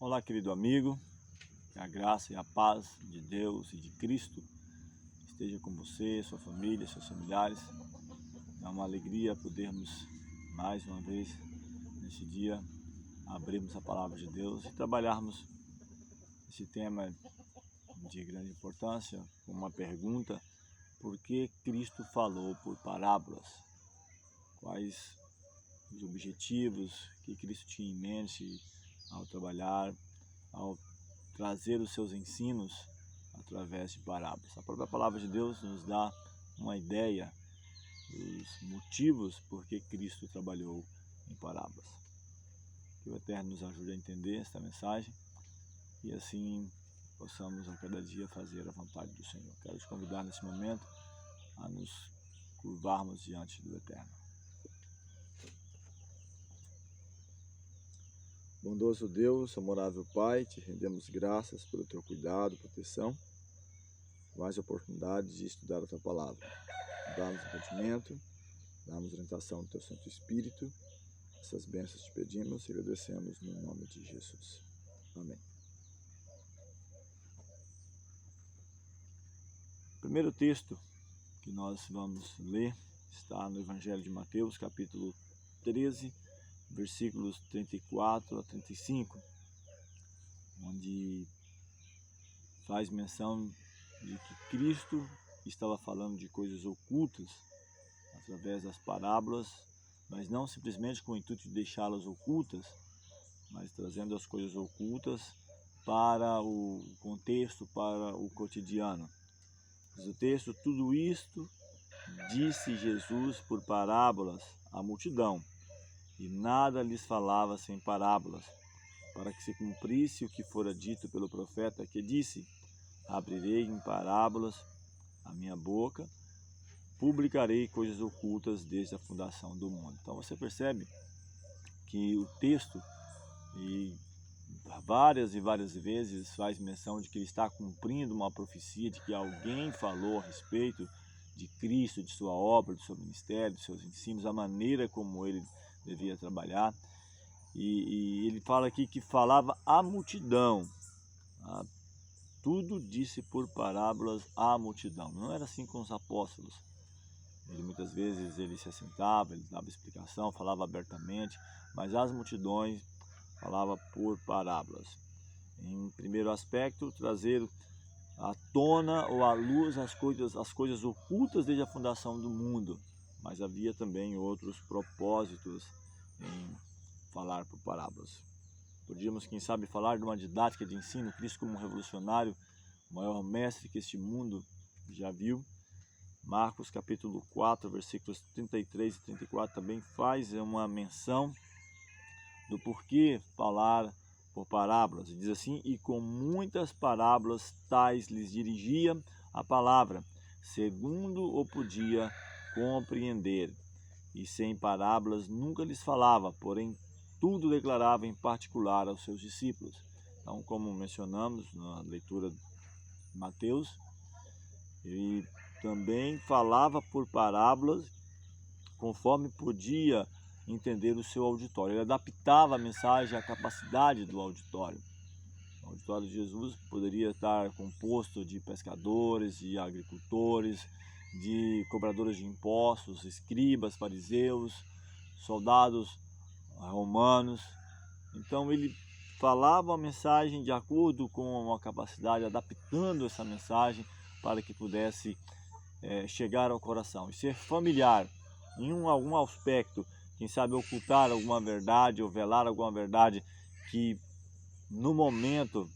Olá, querido amigo, que a graça e a paz de Deus e de Cristo esteja com você, sua família, seus familiares. É uma alegria podermos mais uma vez neste dia abrirmos a palavra de Deus e trabalharmos esse tema de grande importância com uma pergunta: por que Cristo falou por parábolas? Quais os objetivos que Cristo tinha em mente ao trabalhar, ao trazer os seus ensinos através de parábolas? A própria palavra de Deus nos dá uma ideia dos motivos por que Cristo trabalhou em parábolas. Que o Eterno nos ajude a entender esta mensagem e assim possamos a cada dia fazer a vontade do Senhor. Quero te convidar nesse momento a nos curvarmos diante do Eterno. Bondoso Deus, amorável Pai, te rendemos graças pelo teu cuidado, proteção, mais oportunidades de estudar a tua palavra. Dá-nos entendimento, dá-nos orientação do teu Santo Espírito. Essas bênçãos te pedimos e agradecemos no nome de Jesus. Amém. O primeiro texto que nós vamos ler está no Evangelho de Mateus, capítulo 13, versículos 34 a 35, onde faz menção de que Cristo estava falando de coisas ocultas através das parábolas, mas não simplesmente com o intuito de deixá-las ocultas, mas trazendo as coisas ocultas para o contexto, para o cotidiano. Diz o texto: tudo isto disse Jesus por parábolas à multidão, e nada lhes falava sem parábolas, para que se cumprisse o que fora dito pelo profeta, que disse: abrirei em parábolas a minha boca, publicarei coisas ocultas desde a fundação do mundo. Então você percebe que o texto, e várias e várias vezes, faz menção de que ele está cumprindo uma profecia, de que alguém falou a respeito de Cristo, de sua obra, do seu ministério, dos seus ensinos, a maneira como ele devia trabalhar. E ele fala aqui que falava à multidão, tudo disse por parábolas à multidão. Não era assim com os apóstolos. Muitas vezes ele se assentava, ele dava explicação, falava abertamente, mas às multidões falava por parábolas. Em primeiro aspecto, trazer à tona ou à luz as coisas ocultas desde a fundação do mundo, mas havia também outros propósitos em falar por parábolas. Podíamos, quem sabe, falar de uma didática de ensino, Cristo como um revolucionário, o maior mestre que este mundo já viu. Marcos capítulo 4, versículos 33 e 34 também faz uma menção do porquê falar por parábolas. E diz assim: e com muitas parábolas tais lhes dirigia a palavra, segundo o podia compreender. E sem parábolas nunca lhes falava, porém tudo declarava em particular aos seus discípulos. Então, como mencionamos na leitura de Mateus, ele também falava por parábolas conforme podia entender o seu auditório. Ele adaptava a mensagem à capacidade do auditório. O auditório de Jesus poderia estar composto de pescadores, de agricultores, de cobradores de impostos, escribas, fariseus, soldados romanos. Então ele falava a mensagem de acordo com a capacidade, adaptando essa mensagem para que pudesse chegar ao coração e ser familiar em algum aspecto, quem sabe ocultar alguma verdade ou velar alguma verdade que no momento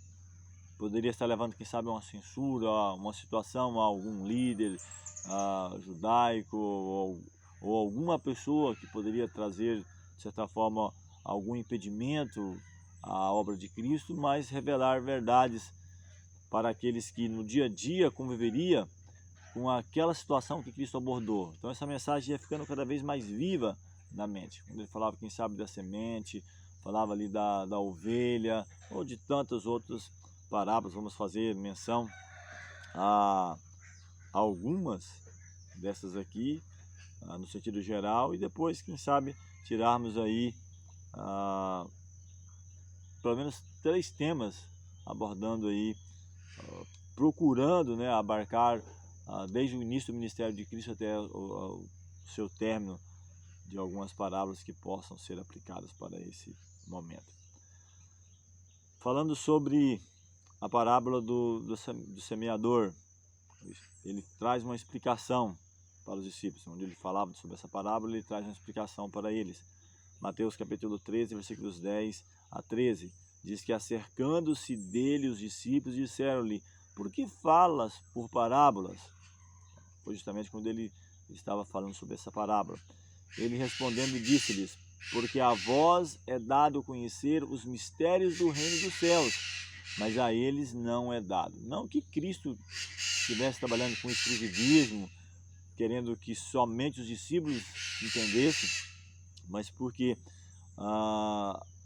poderia estar levando, quem sabe, uma censura, uma situação a algum líder judaico ou alguma pessoa que poderia trazer, de certa forma, algum impedimento à obra de Cristo, mas revelar verdades para aqueles que no dia a dia conviveria com aquela situação que Cristo abordou. Então essa mensagem ia ficando cada vez mais viva na mente. Quando ele falava, quem sabe, da semente, falava ali da ovelha, ou de tantas outras parábolas, vamos fazer menção a algumas dessas aqui, no sentido geral, e depois, quem sabe, tirarmos aí pelo menos 3 temas abordando aí, procurando, né, abarcar desde o início do ministério de Cristo até o seu término, de algumas parábolas que possam ser aplicadas para esse momento. Falando sobre a parábola do semeador, ele traz uma explicação para os discípulos. Onde ele falava sobre essa parábola, ele traz uma explicação para eles. Mateus capítulo 13, versículos 10 a 13, diz que acercando-se dele os discípulos disseram-lhe: por que falas por parábolas? Foi justamente quando ele estava falando sobre essa parábola. Ele respondendo disse-lhes: porque a vós é dado conhecer os mistérios do reino dos céus, mas a eles não é dado. Não que Cristo estivesse trabalhando com exclusivismo, querendo que somente os discípulos entendessem, mas porque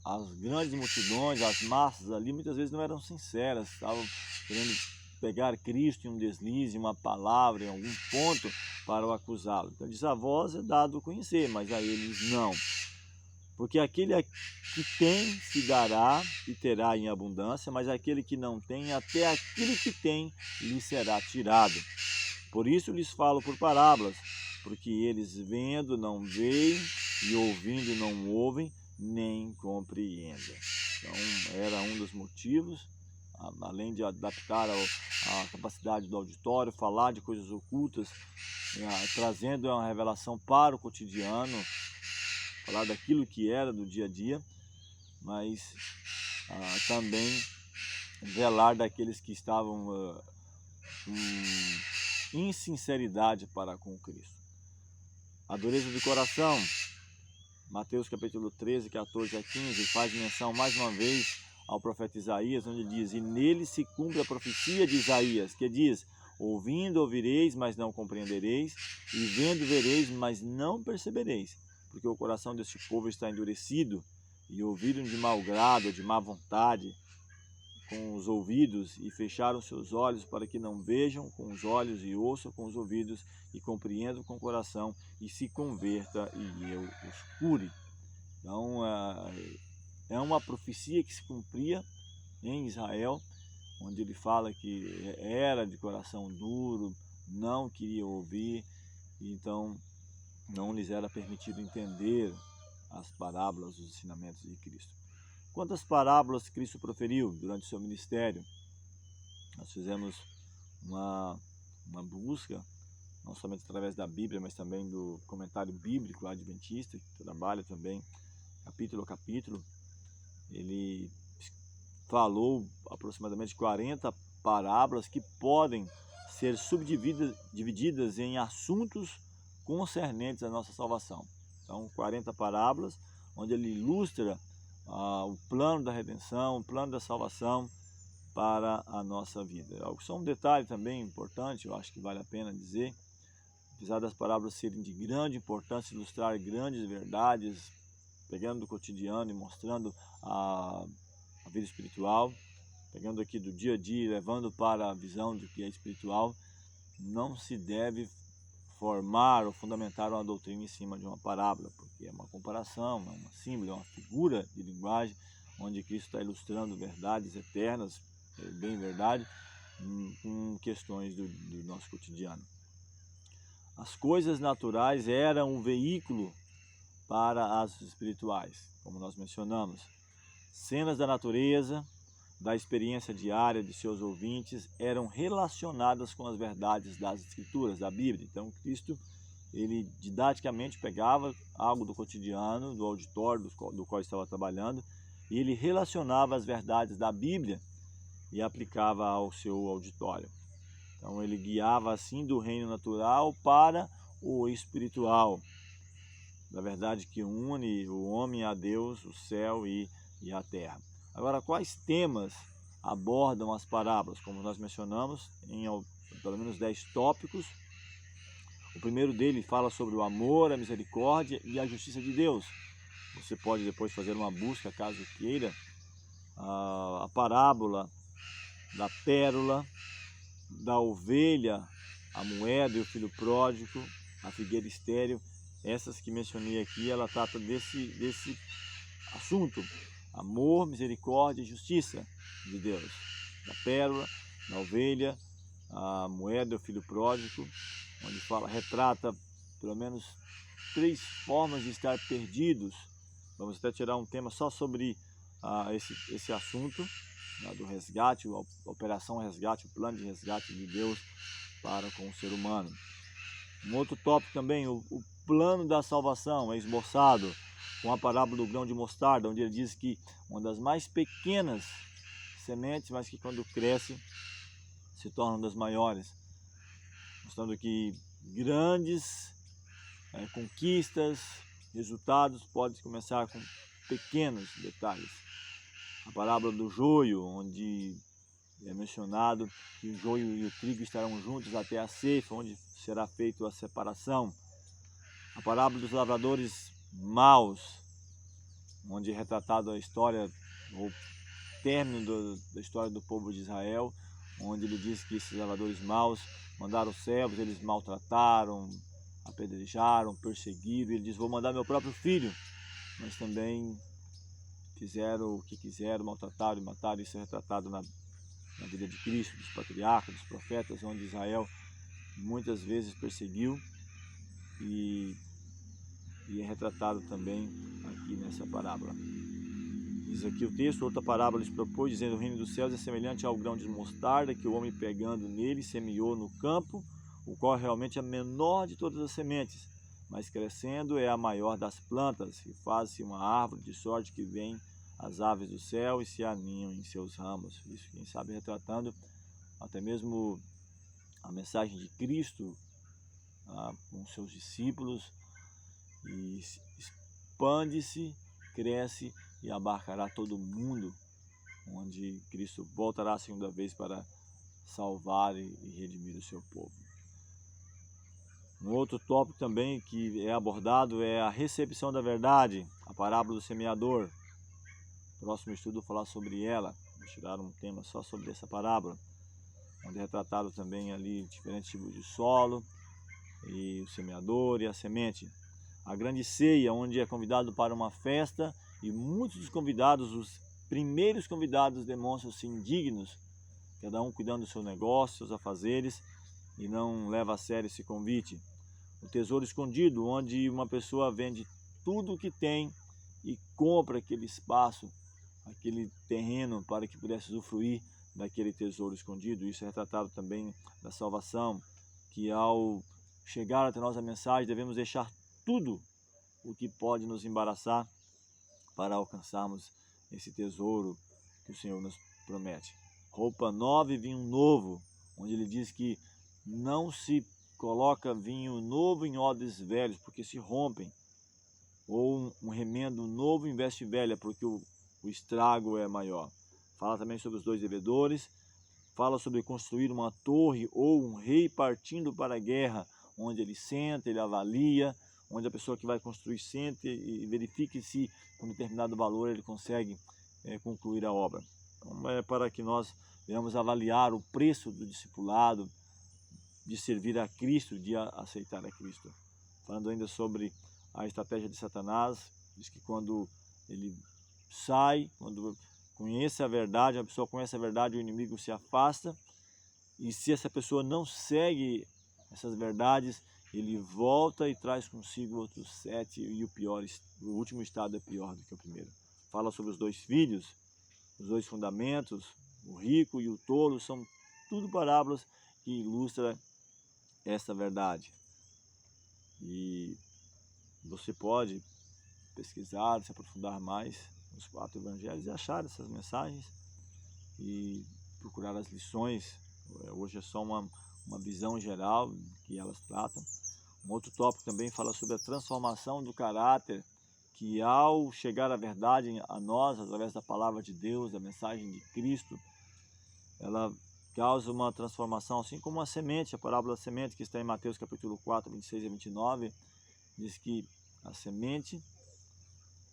as grandes multidões, as massas ali, muitas vezes não eram sinceras, estavam querendo pegar Cristo em um deslize, em uma palavra, em algum ponto, para o acusá-lo. Então diz: a vós é dado conhecer, mas a eles não. Porque aquele que tem se dará e terá em abundância, mas aquele que não tem, até aquele que tem lhe será tirado. Por isso lhes falo por parábolas, porque eles vendo não veem, e ouvindo não ouvem, nem compreendem. Então era um dos motivos, além de adaptar a capacidade do auditório, falar de coisas ocultas, trazendo uma revelação para o cotidiano, falar daquilo que era do dia a dia, mas também velar daqueles que estavam com insinceridade para com Cristo. A dureza do coração, Mateus capítulo 13, 14 a 15, faz menção mais uma vez ao profeta Isaías, onde diz: e nele se cumpre a profecia de Isaías, que diz: ouvindo ouvireis, mas não compreendereis, e vendo vereis, mas não percebereis. Porque o coração deste povo está endurecido, e ouviram de mau grado, de má vontade, com os ouvidos, e fecharam seus olhos para que não vejam com os olhos, e ouçam com os ouvidos, e compreendam com o coração, e se converta, e eu os cure. Então, é uma profecia que se cumpria em Israel, onde ele fala que era de coração duro, não queria ouvir, então não lhes era permitido entender as parábolas, os ensinamentos de Cristo. Quantas parábolas Cristo proferiu durante o seu ministério? Nós fizemos uma busca, não somente através da Bíblia, mas também do comentário bíblico adventista, que trabalha também capítulo a capítulo. Ele falou aproximadamente 40 parábolas que podem ser subdivididas em assuntos concernentes à nossa salvação. Então, 40 parábolas, onde ele ilustra o plano da redenção, o plano da salvação para a nossa vida. Só um detalhe também importante, eu acho que vale a pena dizer: apesar das parábolas serem de grande importância, ilustrar grandes verdades, pegando do cotidiano e mostrando a vida espiritual, pegando aqui do dia a dia e levando para a visão do que é espiritual, não se deve formar ou fundamentar uma doutrina em cima de uma parábola, porque é uma comparação, é uma símbolo, é uma figura de linguagem, onde Cristo está ilustrando verdades eternas, bem verdade, com questões do nosso cotidiano. As coisas naturais eram um veículo para as espirituais, como nós mencionamos. Cenas da natureza, da experiência diária de seus ouvintes, eram relacionadas com as verdades das Escrituras, da Bíblia. Então, Cristo, ele didaticamente pegava algo do cotidiano, do auditório do qual estava trabalhando, e ele relacionava as verdades da Bíblia e aplicava ao seu auditório. Então, ele guiava assim do reino natural para o espiritual, da verdade que une o homem a Deus, o céu e a terra. Agora, quais temas abordam as parábolas? Como nós mencionamos, em pelo menos 10 tópicos. O primeiro dele fala sobre o amor, a misericórdia e a justiça de Deus. Você pode depois fazer uma busca, caso queira, a parábola da pérola, da ovelha, a moeda e o filho pródigo, a figueira estéril. Essas que mencionei aqui, ela trata desse assunto. amor, misericórdia e justiça de Deus. Da pérola, da ovelha, a moeda, o filho pródigo, onde retrata pelo menos 3 formas de estar perdidos. Vamos até tirar um tema só sobre esse assunto, do resgate, a operação resgate, o plano de resgate de Deus para com o ser humano. Um outro tópico também, o plano da salvação é esboçado com a parábola do grão de mostarda, onde ele diz que uma das mais pequenas sementes, mas que quando cresce se torna uma das maiores, mostrando que grandes conquistas, resultados podem começar com pequenos detalhes. A parábola do joio, onde é mencionado que o joio e o trigo estarão juntos até a ceifa, onde será feita a separação. A parábola dos lavradores maus, onde é retratada a história, o término da história do povo de Israel, onde ele diz que esses lavradores maus mandaram servos, eles maltrataram, apedrejaram, perseguiram. Ele diz: vou mandar meu próprio filho, mas também fizeram o que quiseram, maltrataram e mataram. Isso é retratado na vida de Cristo, dos patriarcas, dos profetas, onde Israel muitas vezes perseguiu, e é retratado também aqui nessa parábola. Diz aqui o texto: outra parábola lhes propôs, dizendo: o reino dos céus é semelhante ao grão de mostarda, que o homem pegando nele semeou no campo, o qual realmente é a menor de todas as sementes, mas crescendo é a maior das plantas, e faz-se uma árvore, de sorte que vêm as aves do céu e se aninham em seus ramos. Isso, quem sabe, retratando até mesmo a mensagem de Cristo com seus discípulos, e expande-se, cresce e abarcará todo mundo, onde Cristo voltará a segunda vez para salvar e redimir o seu povo. Um outro tópico também que é abordado é a recepção da verdade, a parábola do semeador. Próximo estudo falar sobre ela. Vou tirar um tema só sobre essa parábola, onde é retratado também ali diferentes tipos de solo, e o semeador e a semente. A grande ceia, onde é convidado para uma festa, e muitos dos convidados, os primeiros convidados, demonstram-se indignos, cada um cuidando do seu negócio, seus afazeres, e não leva a sério esse convite. O tesouro escondido, onde uma pessoa vende tudo o que tem e compra aquele espaço, aquele terreno, para que pudesse usufruir daquele tesouro escondido. Isso é retratado também da salvação, que ao chegar até nós a mensagem, devemos deixar tudo o que pode nos embaraçar para alcançarmos esse tesouro que o Senhor nos promete. Roupa nova e vinho novo, onde ele diz que não se coloca vinho novo em odres velhos, porque se rompem, ou um remendo novo em veste velha, porque o estrago é maior. Fala também sobre os 2 devedores, fala sobre construir uma torre ou um rei partindo para a guerra, onde ele senta, ele avalia, onde a pessoa que vai construir sente e verifique se com determinado valor ele consegue concluir a obra. Então, é para que nós venhamos avaliar o preço do discipulado, de servir a Cristo, de aceitar a Cristo. Falando ainda sobre a estratégia de Satanás, diz que quando ele sai, quando conhece a verdade, a pessoa conhece a verdade, o inimigo se afasta, e se essa pessoa não segue essas verdades, ele volta e traz consigo outros 7, e o último estado é pior do que o primeiro. Fala sobre os 2 filhos, os 2 fundamentos, o rico e o tolo, são tudo parábolas que ilustram essa verdade. E você pode pesquisar, se aprofundar mais nos 4 evangelhos e achar essas mensagens e procurar as lições. Hoje é só uma visão geral que elas tratam. Um outro tópico também fala sobre a transformação do caráter, que ao chegar a verdade a nós, através da palavra de Deus, da mensagem de Cristo, ela causa uma transformação, assim como a semente, a parábola da semente, que está em Mateus capítulo 4, 26 e 29, diz que a semente,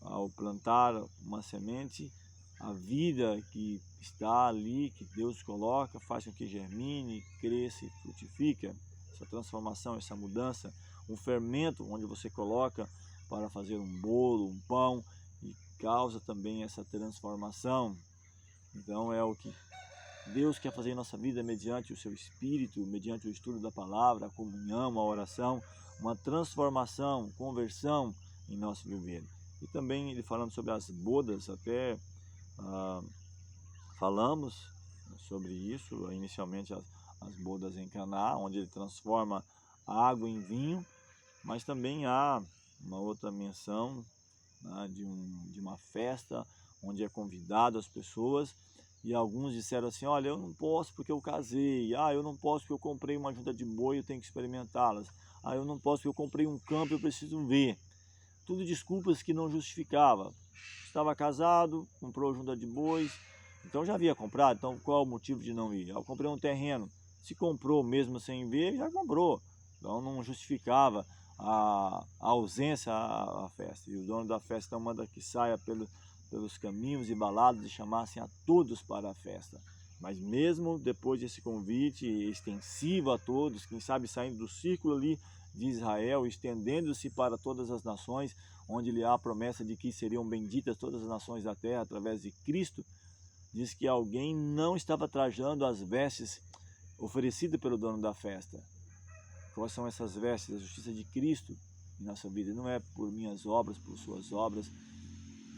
ao plantar uma semente, a vida que está ali, que Deus coloca, faz com que germine, cresça e frutifica. Essa transformação, essa mudança, um fermento onde você coloca para fazer um bolo, um pão, e causa também essa transformação. Então é o que Deus quer fazer em nossa vida mediante o seu Espírito, mediante o estudo da palavra, a comunhão, a oração, uma transformação, conversão em nosso viver. E também ele falando sobre as bodas, até falamos sobre isso, inicialmente as bodas em Caná, onde ele transforma a água em vinho, mas também há uma outra menção, né, de uma festa onde é convidado as pessoas, e alguns disseram assim: olha, eu não posso porque eu casei, eu não posso porque eu comprei uma junta de boi, eu tenho que experimentá-las, eu não posso porque eu comprei um campo, eu preciso ver. Tudo desculpas que não justificava. Estava casado, comprou junta de bois, então já havia comprado, então qual é o motivo de não ir? Eu comprei um terreno, se comprou mesmo sem ver, já comprou, então não justificava a ausência à festa. E o dono da festa então manda que saia pelos caminhos e baladas e chamassem a todos para a festa. Mas mesmo depois desse convite extensivo a todos, quem sabe saindo do círculo ali de Israel, estendendo-se para todas as nações, onde lhe há a promessa de que seriam benditas todas as nações da terra através de Cristo, diz que alguém não estava trajando as vestes oferecidas pelo dono da festa. Quais são essas vestes? A justiça de Cristo em nossa vida. Não é por minhas obras, por suas obras,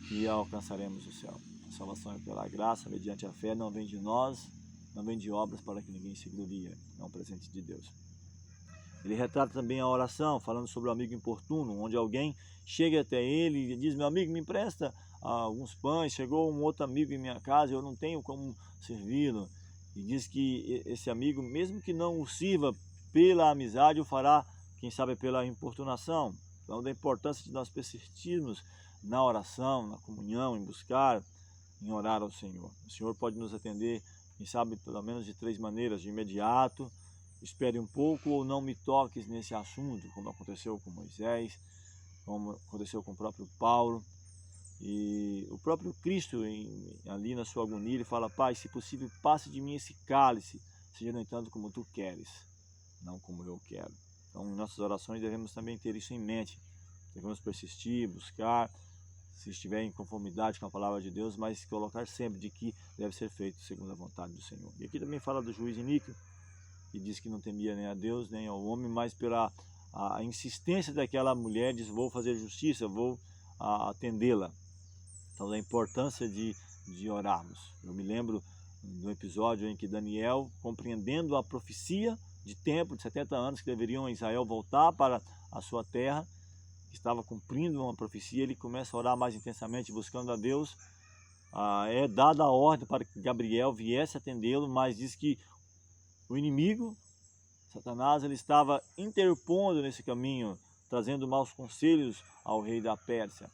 que alcançaremos o céu. A salvação é pela graça, mediante a fé, não vem de nós, não vem de obras para que ninguém se glorie, é um presente de Deus. Ele retrata também a oração, falando sobre o amigo importuno, onde alguém chega até ele e diz: meu amigo, me empresta alguns pães, chegou um outro amigo em minha casa, eu não tenho como servi-lo. E diz que esse amigo, mesmo que não o sirva pela amizade, o fará, quem sabe, pela importunação. Então, da importância de nós persistirmos na oração, na comunhão, em buscar, em orar ao Senhor. O Senhor pode nos atender, quem sabe, pelo menos de 3 maneiras: de imediato, espere um pouco, ou não me toques nesse assunto, como aconteceu com Moisés, como aconteceu com o próprio Paulo. E o próprio Cristo, ali na sua agonia, ele fala: Pai, se possível, passe de mim esse cálice, seja no entanto como tu queres, não como eu quero. Então, em nossas orações devemos também ter isso em mente. Devemos persistir, buscar, se estiver em conformidade com a palavra de Deus, mas colocar sempre de que deve ser feito segundo a vontade do Senhor. E aqui também fala do juiz iníquo, que diz que não temia nem a Deus, nem ao homem, mas pela a insistência daquela mulher, diz: vou fazer justiça, vou atendê-la. Então, da importância de orarmos. Eu me lembro do episódio em que Daniel, compreendendo a profecia de tempo de 70 anos que deveriam Israel voltar para a sua terra, estava cumprindo uma profecia, ele começa a orar mais intensamente, buscando a Deus. É dada a ordem para que Gabriel viesse atendê-lo, mas diz que o inimigo, Satanás, ele estava interpondo nesse caminho, trazendo maus conselhos ao rei da Pérsia.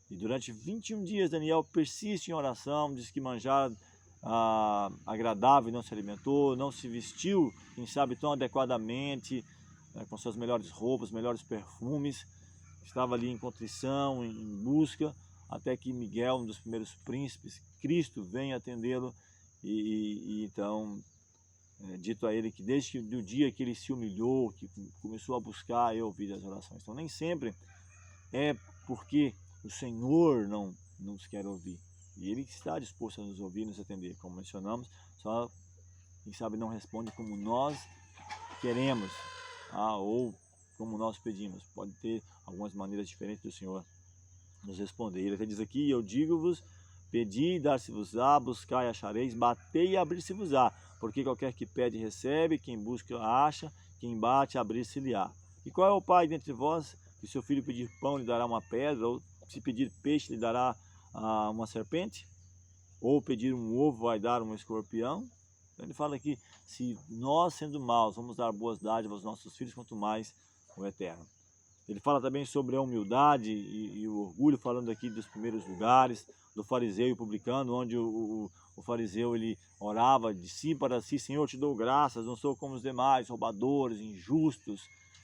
E durante 21 dias Daniel persiste em oração, diz que manjar agradável não se alimentou, não se vestiu, quem sabe, tão adequadamente, com suas melhores roupas, melhores perfumes. Estava ali em contrição, em busca, até que Miguel, um dos primeiros príncipes, Cristo, vem atendê-lo e então dito a ele que desde o dia que ele se humilhou, que começou a buscar e ouvir as orações. Então nem sempre é porque o Senhor não nos quer ouvir. E Ele está disposto a nos ouvir e nos atender. Como mencionamos, só, quem sabe, não responde como nós queremos, ou como nós pedimos. Pode ter algumas maneiras diferentes do Senhor nos responder. Ele até diz aqui: eu digo-vos, pedi e dar-se-vos-á, buscai e achareis, batei e abrir-se-vos-á. Porque qualquer que pede recebe, quem busca acha, quem bate abrir-se-lhe-á. E qual é o pai dentre vós que seu filho pedir pão lhe dará uma pedra, ou se pedir peixe lhe dará uma serpente? Ou pedir um ovo vai dar um escorpião? Então ele fala que se nós, sendo maus, vamos dar boas dádivas aos nossos filhos, quanto mais o Eterno. Ele fala também sobre a humildade e o orgulho, falando aqui dos primeiros lugares, do fariseu e publicano, onde o fariseu ele orava de si para si: Senhor, te dou graças, não sou como os demais, roubadores, injustos,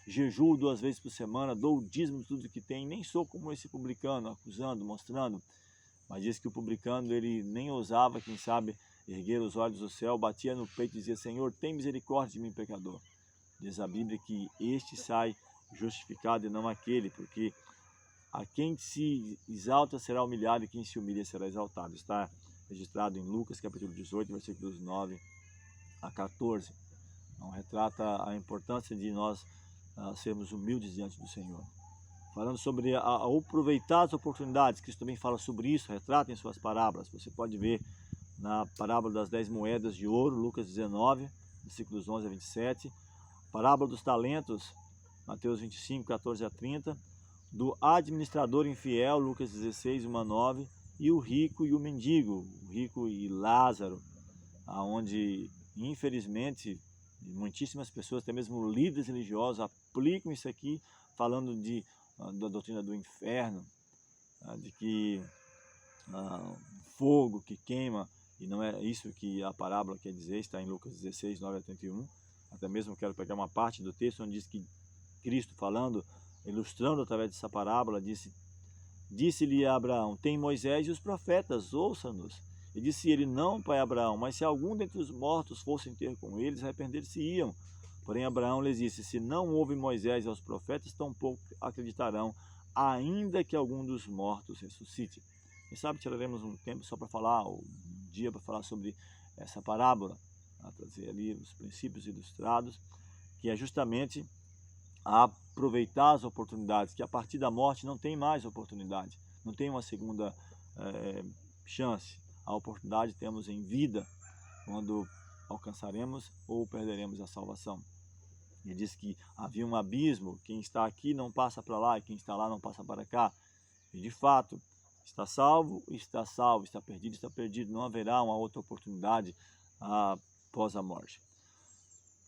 jejuo 2 vezes por semana, dou o dízimo de tudo que tem, nem sou como esse publicano, acusando, mostrando. Mas diz que o publicano ele nem ousava, quem sabe, erguer os olhos ao céu, batia no peito e dizia: Senhor, tem misericórdia de mim, pecador. Diz a Bíblia que este sai justificado e não aquele, porque a quem se exalta será humilhado e quem se humilha será exaltado. Está registrado em Lucas capítulo 18, versículos 9 a 14. Então, retrata a importância de nós sermos humildes diante do Senhor. Falando sobre aproveitar as oportunidades, Cristo também fala sobre isso, retrata em suas parábolas. Você pode ver na parábola das 10 moedas de ouro, Lucas 19, versículos 11 a 27. Parábola dos talentos, Mateus 25, 14 a 30. Do administrador infiel, Lucas 16, 1 a 9. E o rico e o mendigo, o rico e Lázaro, onde, infelizmente, muitíssimas pessoas, até mesmo líderes religiosos, aplicam isso aqui, falando da doutrina do inferno, de que fogo que queima, e não é isso que a parábola quer dizer, está em Lucas 16, 9 a 31. Até mesmo quero pegar uma parte do texto onde diz que Cristo falando, ilustrando através dessa parábola, disse-lhe a Abraão: tem Moisés e os profetas, ouça-nos. E disse ele: não, pai Abraão, mas se algum dentre os mortos fossem ter com eles, arrepender-se-iam. Porém Abraão lhes disse: se não houve Moisés e os profetas, tampouco acreditarão, ainda que algum dos mortos ressuscite. Quem sabe tiraremos um tempo só para falar, ou um dia para falar sobre essa parábola, para trazer ali os princípios ilustrados, que é justamente aproveitar as oportunidades, que a partir da morte não tem mais oportunidade, não tem uma segunda chance. A oportunidade temos em vida, quando alcançaremos ou perderemos a salvação. Ele diz que havia um abismo, quem está aqui não passa para lá e quem está lá não passa para cá. E de fato, está salvo, está salvo, está perdido, não haverá uma outra oportunidade após a morte.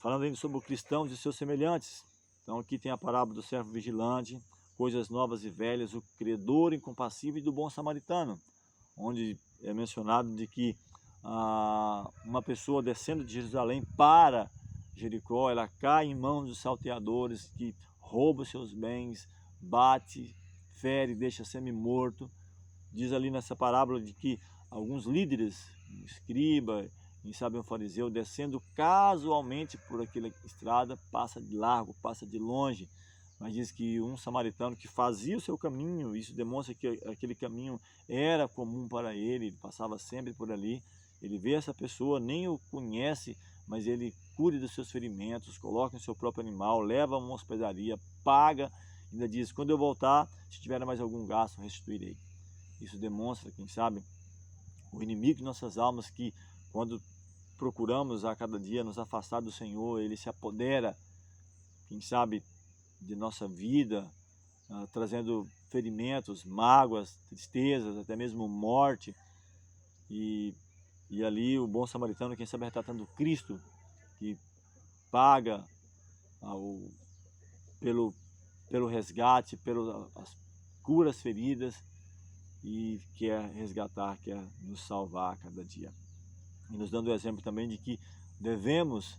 Falando ainda sobre os cristãos e seus semelhantes, então aqui tem a parábola do servo vigilante, coisas novas e velhas, o credor incompassível e do bom samaritano, onde é mencionado de que uma pessoa descendo de Jerusalém para Jericó, ela cai em mãos dos salteadores que roubam seus bens, bate, fere, deixa semi-morto. Diz ali nessa parábola de que alguns líderes, um escriba, quem sabe um fariseu, descendo casualmente por aquela estrada, passa de largo, passa de longe. Mas diz que um samaritano que fazia o seu caminho, isso demonstra que aquele caminho era comum para ele passava sempre por ali. Ele vê essa pessoa, nem o conhece, mas ele cuida dos seus ferimentos, coloca em seu próprio animal, leva a uma hospedaria, paga, ainda diz: quando eu voltar, se tiver mais algum gasto, restituirei. Isso demonstra, quem sabe, o inimigo de nossas almas, que quando procuramos a cada dia nos afastar do Senhor, ele se apodera, quem sabe, de nossa vida, trazendo ferimentos, mágoas, tristezas, até mesmo morte. E ali o bom samaritano, quem sabe, retratando Cristo, que paga pelo resgate, pelas curas feridas, e quer resgatar, quer nos salvar a cada dia. E nos dando o exemplo também de que devemos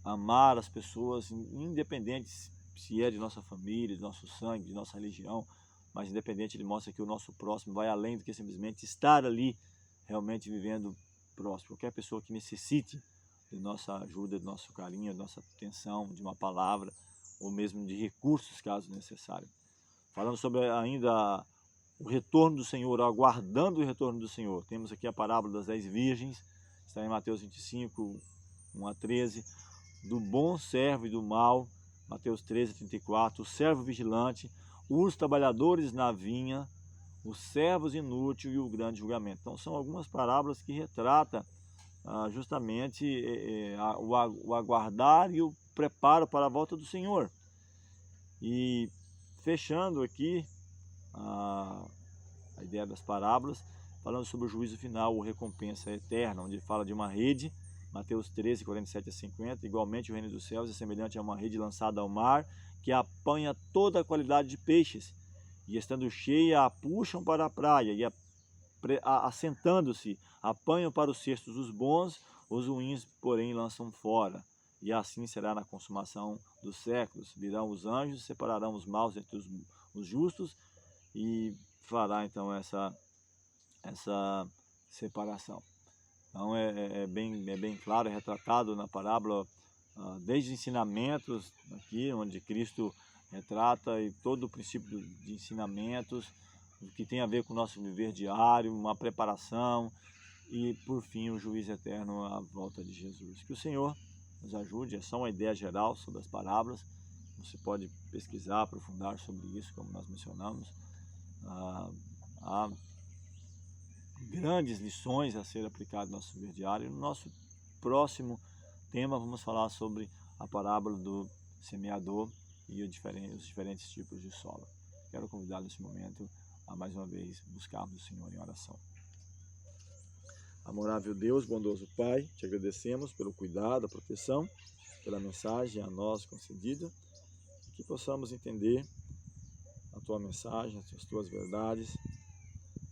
amar as pessoas, independente se é de nossa família, de nosso sangue, de nossa religião, mas independente, ele mostra que o nosso próximo vai além do que simplesmente estar ali, realmente vivendo próximo. Qualquer pessoa que necessite de nossa ajuda, de nosso carinho, de nossa atenção, de uma palavra, ou mesmo de recursos, caso necessário. Falando sobre ainda o retorno do Senhor, aguardando o retorno do Senhor. Temos aqui a parábola das 10 virgens, está em Mateus 25, 1 a 13, do bom servo e do mau, Mateus 13, 34, o servo vigilante, os trabalhadores na vinha, os servos inúteis e o grande julgamento. Então são algumas parábolas que retratam justamente o aguardar e o preparo para a volta do Senhor. E fechando aqui a ideia das parábolas, falando sobre o juízo final, ou recompensa eterna, onde ele fala de uma rede, Mateus 13, 47 a 50, igualmente o reino dos céus é semelhante a uma rede lançada ao mar, que apanha toda a qualidade de peixes, e estando cheia, a puxam para a praia, e assentando-se, apanham para os cestos os bons, os ruins, porém, lançam fora. E assim será na consumação dos séculos. Virão os anjos, separarão os maus entre os justos, e fará então essa separação. Então é bem claro, é retratado na parábola desde ensinamentos aqui, onde Cristo retrata todo o princípio de ensinamentos, o que tem a ver com o nosso viver diário, uma preparação e, por fim, o juízo eterno à volta de Jesus. Que o Senhor nos ajude. Essa é uma ideia geral sobre as parábolas. Você pode pesquisar, aprofundar sobre isso, como nós mencionamos. Há grandes lições a ser aplicadas no nosso viver diário. No nosso próximo tema, vamos falar sobre a parábola do semeador e os diferentes tipos de solo. Quero convidar nesse momento a mais uma vez buscarmos o Senhor em oração. Amorável Deus, bondoso Pai, te agradecemos pelo cuidado, a proteção, pela mensagem a nós concedida, e que possamos entender a tua mensagem, as tuas verdades,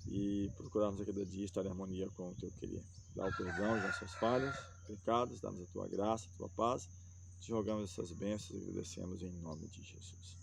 e procurarmos a cada dia estar em harmonia com o teu querer. Dá o perdão de nossas falhas, pecados, dá-nos a tua graça, a tua paz. Te rogamos essas bênçãos e agradecemos em nome de Jesus.